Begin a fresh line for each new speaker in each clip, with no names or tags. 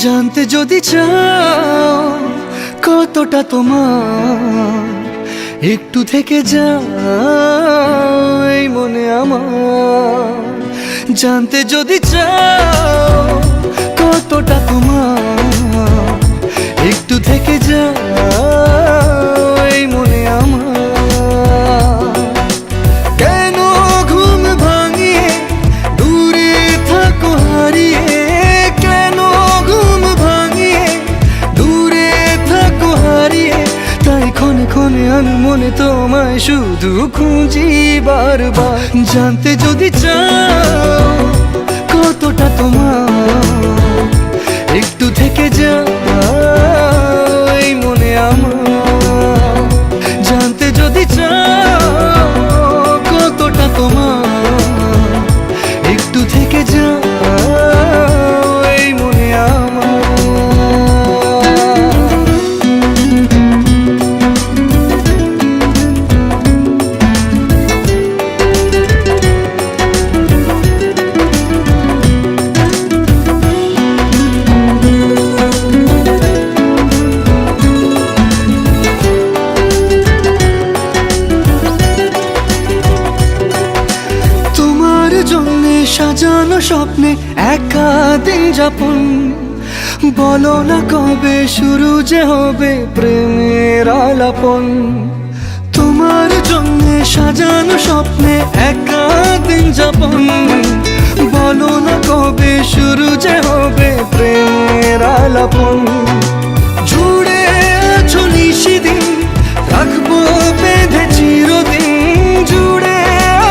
জানতে যদি চাও কতটা তোমার, একটু থেকে যাও এই মনে আমার। জানতে যদি চাও কতটা তোমার, একটু থেকে যাও এই মনে আমার। কেন ঘুম ভাঙিয়ে দূরে থাকো হারিয়ে, কেন ঘুম ভাঙিয়ে দূরে থাকো হারিয়ে, তাই ক্ষণে ক্ষণে মনে তোমায় শুধু খুঁজি বারবার। জানতে যদি চাও কতটা তোমার, একটু থেকে যাও এই মনে আমার। জানতে যদি চাও কতটা তোমার, একটু থেকে যাও এই মনে আমার। সাজানো স্বপ্নে একা দিন যাপন, বলো না কবে শুরু যে হবে প্রেমের আলাপন। তোমার জন্য সাজানো স্বপ্নে একা দিন যাপন, বলো না কবে শুরু যে হবে প্রেমের আলাপন। জুড়ে আছো নিশিদিন, রাখবো বেঁধে চিরদিন। জুড়ে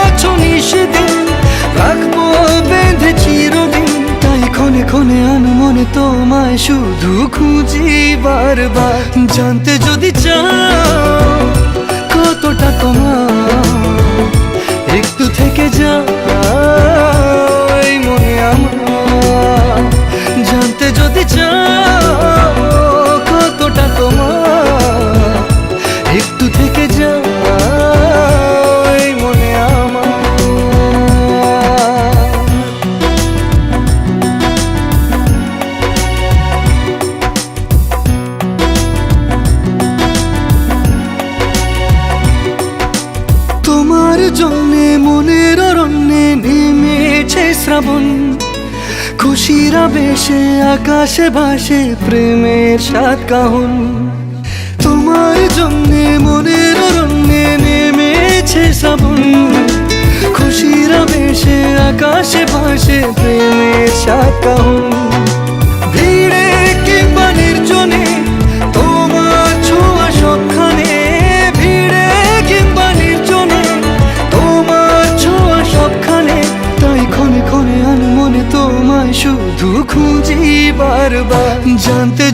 আছো নিশিদিন, রাখবো বেঁধে চিরদিন, তাই ক্ষণে ক্ষণে মনে তোমায় শুধু খুঁজি বারবার। জানতে যদি চাও কতটা তোমার, একটু থেকে যাও এই মনে আমার। জানতে যদি চাও কতটা তোমার, একটু থেকে যাও এই মনে আমার। তোমার জন্যে মনের অরণ্যে নেমেছে শ্রাবণ, খুশির আবেশে আকাশে ভাসে প্রেমের সাত কাহন। তোমার জন্যে মনের অরণ্যে নেমেছে শ্রাবণ, খুশির আবেশে আকাশে ভাসে প্রেমের সাত কাহন। ভিড়ে কিংবা নির্জনে তোমার ছোঁয়া সবখানে, ভিড়ে কিংবা নির্জনে তোমার ছোঁয়া সবখানে, তাই ক্ষণে ক্ষণে মনে তোমায় শুধু খুঁজি বারবার। জানতে